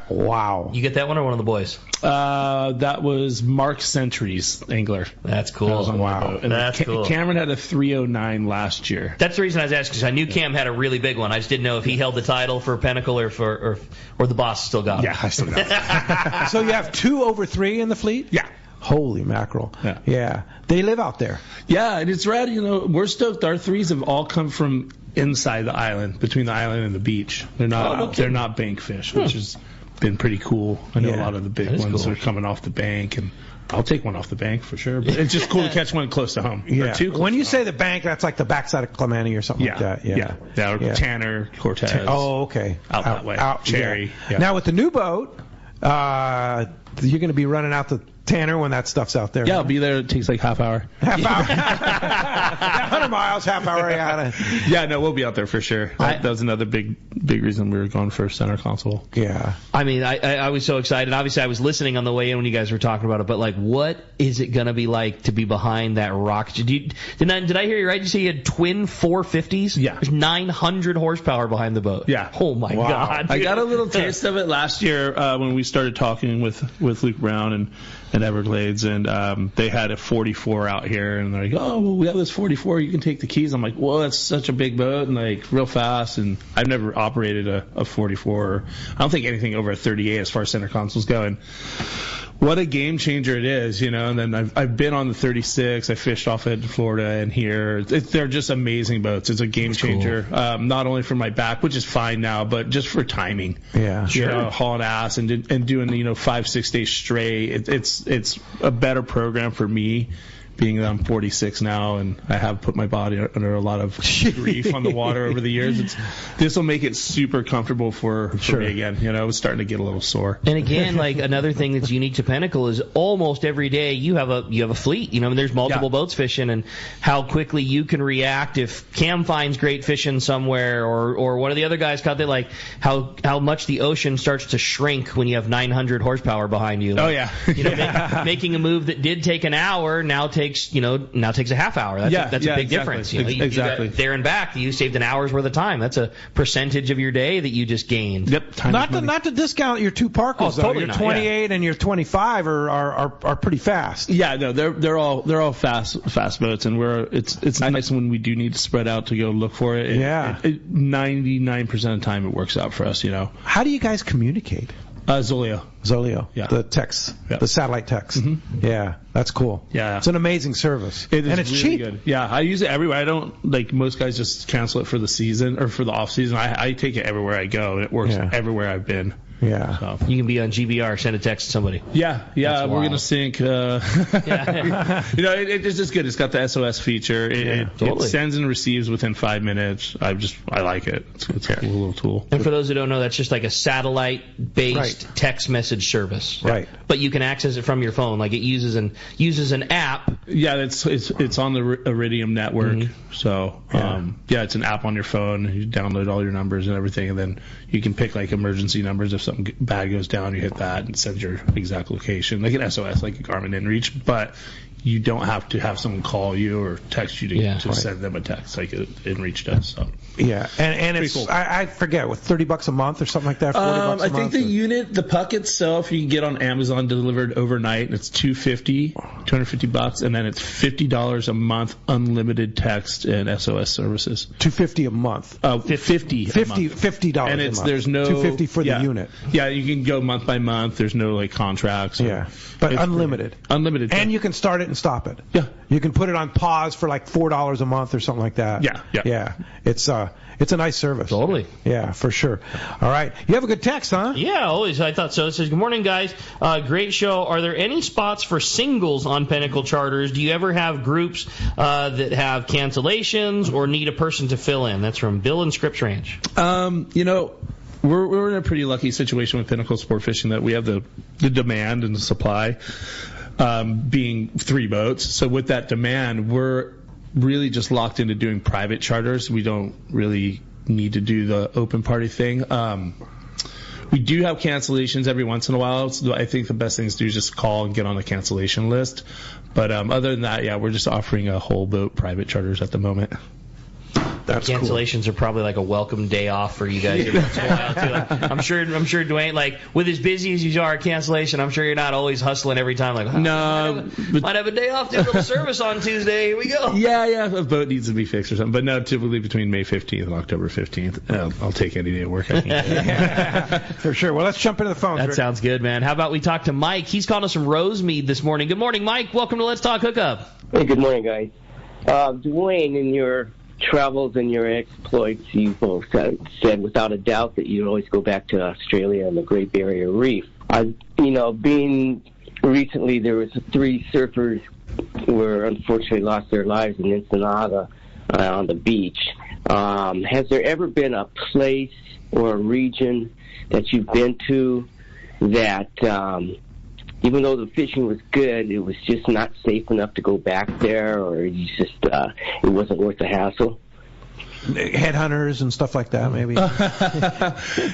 Wow. You get that one or one of the boys? That was Mark Century's angler. That's cool. Wow. And that's cool. Cameron had a 309 last year. That's the reason I was asking, because I knew Cam had a really big one. I just didn't know if he held the title for Pinnacle or the boss still got it. Yeah, I still got it. So you have 2 over 3 in the fleet? Yeah. Holy mackerel. Yeah. They live out there. Yeah, and it's rad. We're stoked. Our 3s have all come from inside the island, between the island and the beach. They're not bank fish, which has been pretty cool. I know a lot of the big ones are coming off the bank, and I'll take one off the bank for sure. But it's just cool to catch one close to home. Yeah. When you say the bank, that's like the backside of Clemente or something like that. Yeah. Or Tanner, Cortez. Oh, okay. Out that way. Cherry. Yeah. Now with the new boat, you're going to be running out Tanner, when that stuff's out there? Yeah, I'll be there. It takes like half hour. Half hour. 100 miles, half hour. Yeah, no, we'll be out there for sure. That was another big reason we were going for center console. Yeah. I mean, I was so excited. Obviously, I was listening on the way in when you guys were talking about it, but like, what is it going to be like to be behind that rocket? Did I hear you right? Did you say you had twin 450s? Yeah. There's 900 horsepower behind the boat. Yeah. Oh, my God. I got a little taste of it last year when we started talking with Luke Brown and Everglades, and they had a 44 out here, and they're like, oh, well, we have this 44, you can take the keys. I'm like, well, that's such a big boat, and like real fast, and I've never operated a 44. I don't think anything over a 38 as far as center consoles go, and what a game changer it is, you know. And then I've been on the 36. I fished off it in Florida and here. They're just amazing boats. It's a game changer, cool. Not only for my back, which is fine now, but just for timing. Yeah, sure. You know, hauling ass and doing 5-6 days straight. It's a better program for me. Being that I'm 46 now and I have put my body under a lot of grief on the water over the years, this will make it super comfortable for me again. You know, it's starting to get a little sore. And again, like another thing that's unique to Pinnacle is almost every day you have a fleet. You know, and there's multiple boats fishing, and how quickly you can react if Cam finds great fishing somewhere, or one of the other guys caught it. Like how much the ocean starts to shrink when you have 900 horsepower behind you. Like, oh yeah, making a move that did take an hour now takes a half hour. That's a big difference. You exactly. You got there and back, you saved an hour's worth of time. That's a percentage of your day that you just gained. Yep. Not to discount your two Parkers, though. Totally your 28 and your 25 are pretty fast. Yeah, no, they're all fast boats, and it's nice when we do need to spread out to go look for it. 99% of the time it works out for us. You know. How do you guys communicate? Zoleo. Yeah. The text. Yeah. The satellite text. Mm-hmm. Yeah. That's cool. Yeah. It's an amazing service. It is, and it's really cheap. Good. Yeah. I use it everywhere. I don't, like most guys, just cancel it for the season or for the off season. I take it everywhere I go, and it works everywhere I've been. Yeah. So. You can be on GBR, send a text to somebody. Yeah, we're going to sync. You know, it's just good. It's got the SOS feature. It sends and receives within 5 minutes. I like it. It's a cool little tool. And for those who don't know, that's just like a satellite-based text message service. Right. But you can access it from your phone. Like it uses an app. Yeah, it's on the Iridium network. Mm-hmm. So, it's an app on your phone. You download all your numbers and everything, and then you can pick like emergency numbers. If something bad goes down, you hit that and sends your exact location, like an SOS, like a Garmin InReach. But you don't have to have someone call you or text you to send them a text like InReach does. So. Yeah, and it's cool. I forget, with $30 a month or something like that. $40 a month. I think the unit, the puck itself, you can get on Amazon delivered overnight. And it's $250, and then it's $50 a month, unlimited text and SOS services. $250 a month. $50 and a month. There's no $250 for the unit. Yeah, you can go month by month. There's no like contracts. But unlimited. Unlimited. And you can start it and stop it. Yeah. You can put it on pause for like $4 a month or something like that. Yeah. It's a nice service. Totally. Yeah, for sure. All right. You have a good text, huh? Yeah, always. I thought so. It says, good morning, guys. Great show. Are there any spots for singles on Pinnacle charters? Do you ever have groups that have cancellations or need a person to fill in? That's from Bill in Scripps Ranch. We're in a pretty lucky situation with Pinnacle Sportfishing that we have the demand and the supply being 3 boats. So with that demand, we're really just locked into doing private charters. We don't really need to do the open party thing. We do have cancellations every once in a while. So I think the best thing to do is just call and get on the cancellation list. But other than that, we're just offering a whole boat private charters at the moment. That's cancellations cool. are probably like a welcome day off for you guys every once in a while too. Like, I'm sure Duane, like with as busy as you are at cancellation, I'm sure you're not always hustling every time. Like, might have a day off, do a little service on Tuesday. Here we go. Yeah. If a boat needs to be fixed or something, but no, typically between May 15th and October 15th, I'll take any day of work I can get. For sure. Well, let's jump into the phones. That sounds good, man. How about we talk to Mike? He's calling us from Rosemead this morning. Good morning, Mike. Welcome to Let's Talk Hookup. Hey, good morning, guys. Duane, in your travels and your exploits, you both said without a doubt that you always go back to Australia and the Great Barrier Reef. Being recently, there was 3 surfers who were unfortunately lost their lives in Ensenada on the beach. Has there ever been a place or a region that you've been to that even though the fishing was good, it was just not safe enough to go back there, or you just it wasn't worth the hassle? Headhunters and stuff like that, maybe?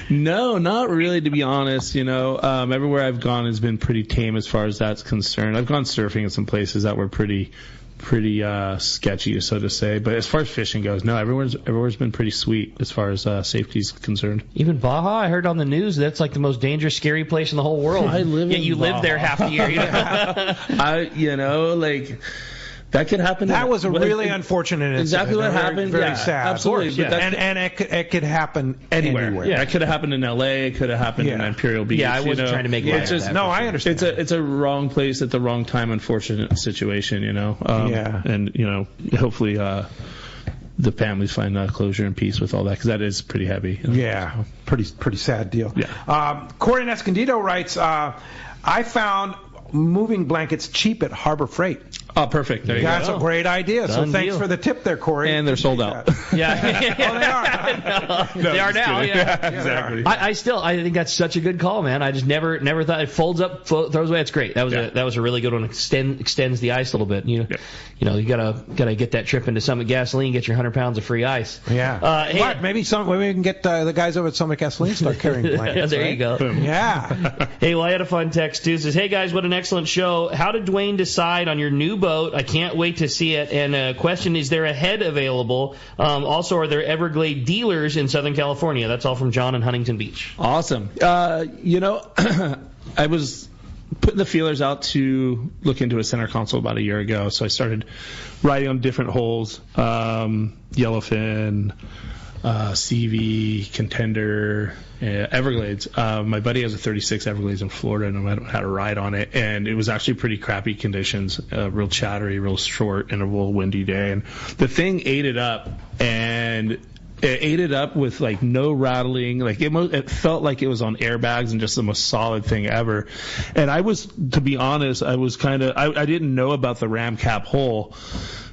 No, not really, to be honest. Everywhere I've gone has been pretty tame as far as that's concerned. I've gone surfing in some places that were pretty sketchy, so to say. But as far as fishing goes, no, everywhere's been pretty sweet as far as safety's concerned. Even Baja, I heard on the news that's like the most dangerous, scary place in the whole world. I live in you Baja. live there half the year. That could happen. That was a really unfortunate incident. Exactly what happened. Very sad. Absolutely. And it could happen anywhere. Yeah, it could have happened in L.A. It could have happened in Imperial Beach. Yeah, I wasn't trying to make light of that. No, I understand. It's a wrong place at the wrong time, unfortunate situation, And, hopefully the families find closure and peace with all that, because that is pretty heavy. Yeah, pretty sad deal. Yeah. Corey Escondido writes, I found moving blankets cheap at Harbor Freight. Oh, perfect. There you go. That's a great idea. Done so thanks deal. for the tip there, Corey. And they're sold out. Yeah. They are now. Yeah. Exactly. I think that's such a good call, man. I just never thought it folds up, throws away. It's great. That was a really good one. Extends the ice a little bit. You you gotta get that trip into Summit Gasoline, get your 100 pounds of free ice. Yeah. Hey, maybe we can get the guys over at Summit Gasoline start carrying blankets. There you go. Yeah. Hey, well, I had a fun text too. It says, hey guys, what an excellent show. How did Duane decide on your new boat? I can't wait to see it. And question, is there a head available? Also, are there Everglade dealers in Southern California? That's all from John in Huntington Beach. Awesome. I was putting the feelers out to look into a center console about a year ago. So I started writing on different holes, yellowfin, CV, contender, Everglades. My buddy has a 36 Everglades in Florida, and I had a ride on it, and it was actually pretty crappy conditions, real chattery, real short interval, windy day, and the thing ate it up, and it ate it up with like no rattling. Like it felt like it was on airbags and just the most solid thing ever. And to be honest, I was I didn't know about the ram cap hole.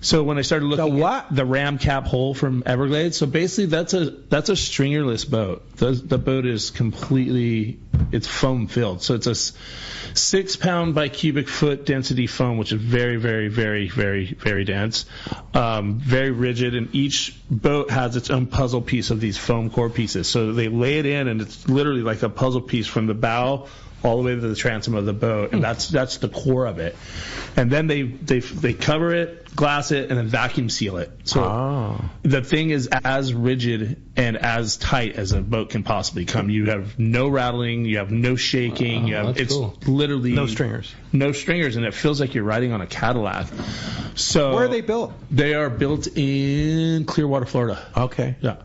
So when I started looking at the ram cap hole from Everglades, so basically that's a stringerless boat. The boat is it's foam filled. So it's a 6 pound by cubic foot density foam, which is very, very, very, very, very dense, very rigid, and each boat has its own puzzle piece of these foam core pieces. So they lay it in, and it's literally like a puzzle piece from the bow all the way to the transom of the boat, and that's the core of it. And then they cover it, glass it, and then vacuum seal it. So the thing is as rigid and as tight as a boat can possibly come. You have no rattling, you have no shaking, cool. Literally no stringers, and it feels like you're riding on a Cadillac. So where are they built? They are built in Clearwater, Florida. Okay. Yeah.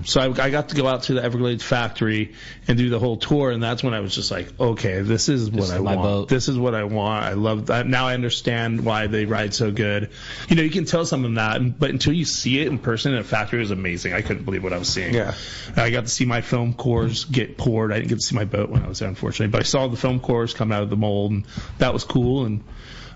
So I got to go out to the Everglades factory and do the whole tour, and that's when I was just like, okay, this is what I want. Boat. This is what I want. I love that. Now I understand why they ride so good. You can tell someone that, but until you see it in person in a factory, it was amazing. I couldn't believe what I was seeing. Yeah. I got to see my foam cores get poured. I didn't get to see my boat when I was there, unfortunately, but I saw the foam cores come out of the mold, and that was cool. And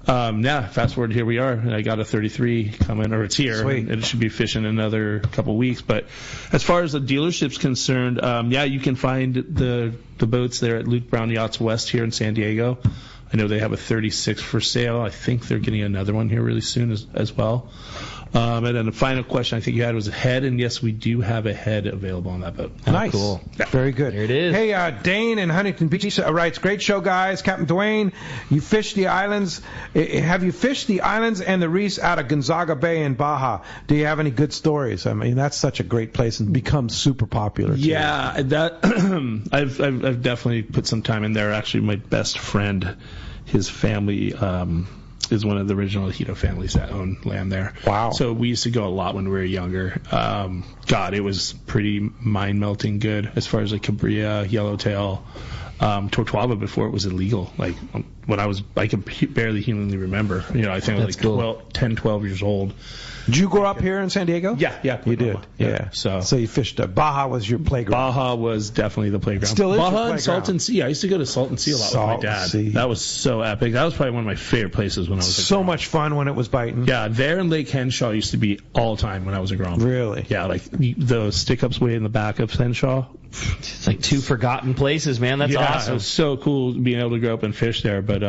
fast forward, here we are, and I got a 33 coming, or it's here. Sweet. And it should be fishing in another couple weeks. But as far as the dealership's concerned, you can find the boats there at Luke Brown Yachts West here in San Diego. I know they have a 36 for sale. I think they're getting another one here really soon as well. And then the final question I think you had was a head, and yes, we do have a head available on that boat. Nice. Cool. Yeah. Very good. There it is. Hey, Dane in Huntington Beach writes, great show, guys. Captain Duane, you fished the islands. Have you fished the islands and the reefs out of Gonzaga Bay in Baja? Do you have any good stories? I mean, that's such a great place and becomes super popular, too. Yeah, that I've definitely put some time in there. Actually, my best friend, his family is one of the original Hito families that own land there. Wow. So we used to go a lot when we were younger. It was pretty mind-melting good as far as like Cabria, Yellowtail, Tortuava before it was illegal. Like when I could barely humanly remember. I think I was like 10, 12 years old. Did you grow up here in San Diego? Yeah. You did? Yeah. So you fished. Baja was your playground? Baja was definitely the playground. Still is Baja and Salton Sea. I used to go to Salton Sea a lot with my dad. Sea. That was so epic. That was probably one of my favorite places when I was a so much fun when it was biting. Yeah, there in Lake Henshaw used to be all the time when I was a grown. Really? Yeah, like the stick-ups way in the back of Henshaw. It's like 2 forgotten places, man. That's awesome. It was so cool being able to grow up and fish there. But,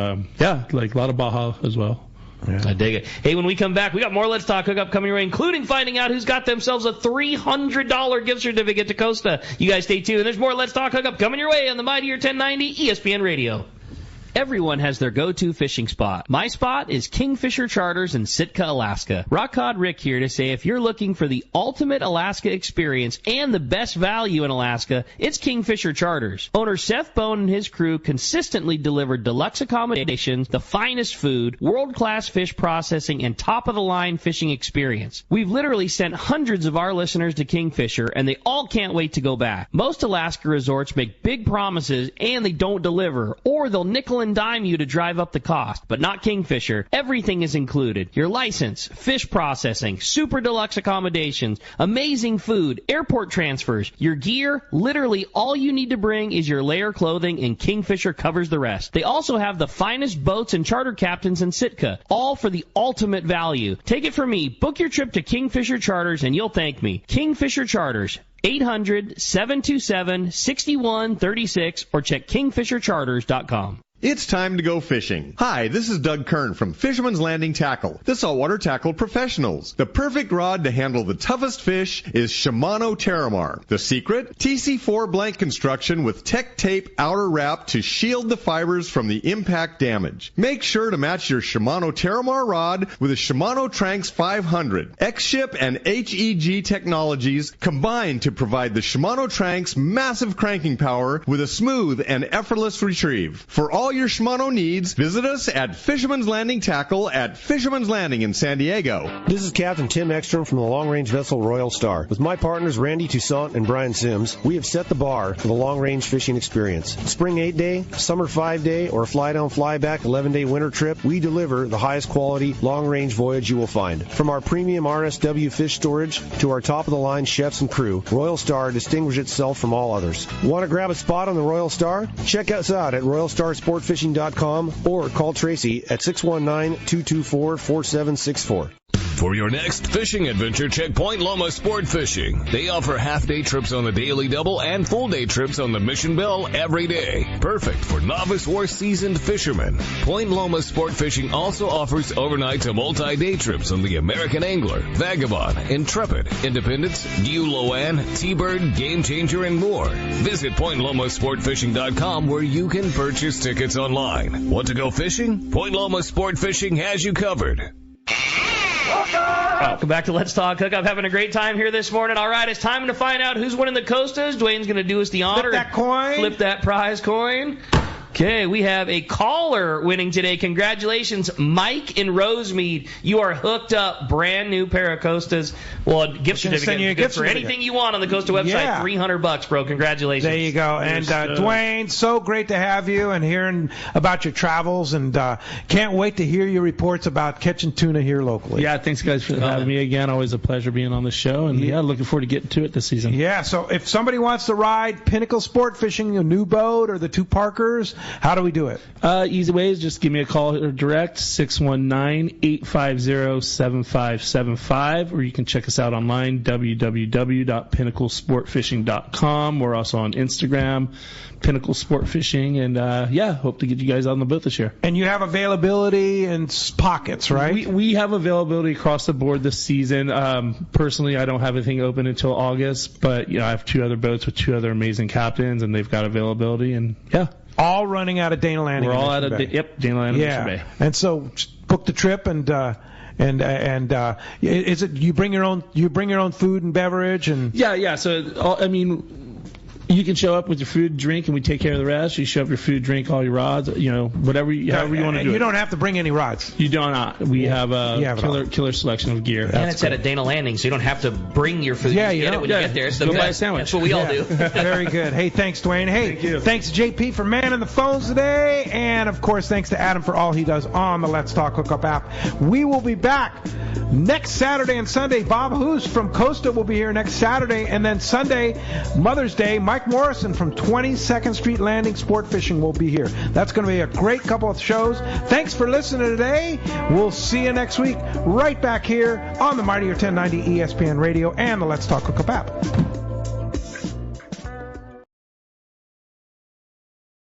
like a lot of Baja as well. Yeah. I dig it. Hey, when we come back, we got more Let's Talk Hookup coming your way, including finding out who's got themselves a $300 gift certificate to Costa. You guys stay tuned. There's more Let's Talk Hookup coming your way on the Mightier 1090 ESPN Radio. Everyone has their go-to fishing spot. My spot is Kingfisher Charters in Sitka, Alaska. Rock Cod Rick here to say if you're looking for the ultimate Alaska experience and the best value in Alaska, it's Kingfisher Charters. Owner Seth Bone and his crew consistently deliver deluxe accommodations, the finest food, world-class fish processing, and top-of-the-line fishing experience. We've literally sent hundreds of our listeners to Kingfisher, and they all can't wait to go back. Most Alaska resorts make big promises, and they don't deliver, or they'll nickel and dime you to drive up the cost, but not Kingfisher. Everything is included. Your license, fish processing, super deluxe accommodations, amazing food, airport transfers, your gear. Literally all you need to bring is your layer clothing, and Kingfisher covers the rest. They also have the finest boats and charter captains in Sitka, all for the ultimate value. Take it from me. Book your trip to Kingfisher Charters and you'll thank me. Kingfisher Charters. 800-727-6136 or check kingfishercharters.com. It's time to go fishing. Hi, this is Doug Kern from Fisherman's Landing Tackle, the saltwater tackle professionals. The perfect rod to handle the toughest fish is Shimano Terramar. The secret? TC4 blank construction with Tech Tape outer wrap to shield the fibers from the impact damage. Make sure to match your Shimano Terramar rod with a Shimano Tranx 500. X-Ship and HEG technologies combine to provide the Shimano Tranx massive cranking power with a smooth and effortless retrieve. For all your Shimano needs, visit us at Fisherman's Landing Tackle at Fisherman's Landing in San Diego. This is Captain Tim Ekstrom from the long-range vessel Royal Star. With my partners Randy Toussaint and Brian Sims, we have set the bar for the long-range fishing experience. Spring 8-day, summer 5-day, or fly-down, fly-back 11-day winter trip, we deliver the highest quality long-range voyage you will find. From our premium RSW fish storage to our top-of-the-line chefs and crew, Royal Star distinguishes itself from all others. Want to grab a spot on the Royal Star? Check us out at RoyalStarSportfishing.com or call Tracy at 619-224-4764. For your next fishing adventure, check Point Loma Sport Fishing. They offer half-day trips on the Daily Double and full-day trips on the Mission Bell every day. Perfect for novice or seasoned fishermen. Point Loma Sport Fishing also offers overnight to multi-day trips on the American Angler, Vagabond, Intrepid, Independence, Duane, T-Bird, Game Changer, and more. Visit PointLomaSportFishing.com where you can purchase tickets online. Want to go fishing? Point Loma Sport Fishing has you covered. Welcome back to Let's Talk Hookup. Having a great time here this morning. All right, it's time to find out who's winning the Costas. Duane's going to do us the honor. Flip that coin. Flip that prize coin. Okay, we have a caller winning today. Congratulations, Mike in Rosemead. You are hooked up. Brand new pair of Costas. Well, a gift certificate. Good for anything you want on the Costa website. Yeah. $300, bro. Congratulations. There you go. And Duane, so great to have you and hearing about your travels, and can't wait to hear your reports about catching tuna here locally. Yeah, thanks guys for having me again. Always a pleasure being on the show, and looking forward to getting to it this season. Yeah, so if somebody wants to ride Pinnacle Sport Fishing, a new boat, or the two Parkers, how do we do it? Easy ways, just give me a call or direct, 619-850-7575, or you can check us out online, www.pinnaclesportfishing.com. We're also on Instagram, Pinnacle Sport Fishing, and hope to get you guys on the boat this year. And you have availability in pockets, right? We have availability across the board this season. Personally, I don't have anything open until August, but I have 2 other boats with 2 other amazing captains, and they've got availability, and all running out of Dana Landing. We're all out of Dana Landing. Yeah, Bay. And so book the trip, and is it you bring your own food and beverage and So you can show up with your food and drink, and we take care of the rest. You show up your food, drink, all your rods, however you want to do it. You don't have to bring any rods. You do not. We have a killer selection of gear. And it's at a Dana Landing, so you don't have to bring your food. Yeah, you get it when you get there. It's the go best. buy a sandwich. That's what we all do. Very good. Hey, thanks, Duane. Hey, thank you. Thanks, JP, for manning the phones today. And, of course, thanks to Adam for all he does on the Let's Talk Hookup app. We will be back next Saturday and Sunday. Bob Hoos from Costa will be here next Saturday. And then Sunday, Mother's Day, Mike Morrison from 22nd Street Landing Sport Fishing will be here. That's going to be a great couple of shows. Thanks for listening today. We'll see you next week right back here on the Mightier 1090 ESPN Radio and the Let's Talk Hookup app.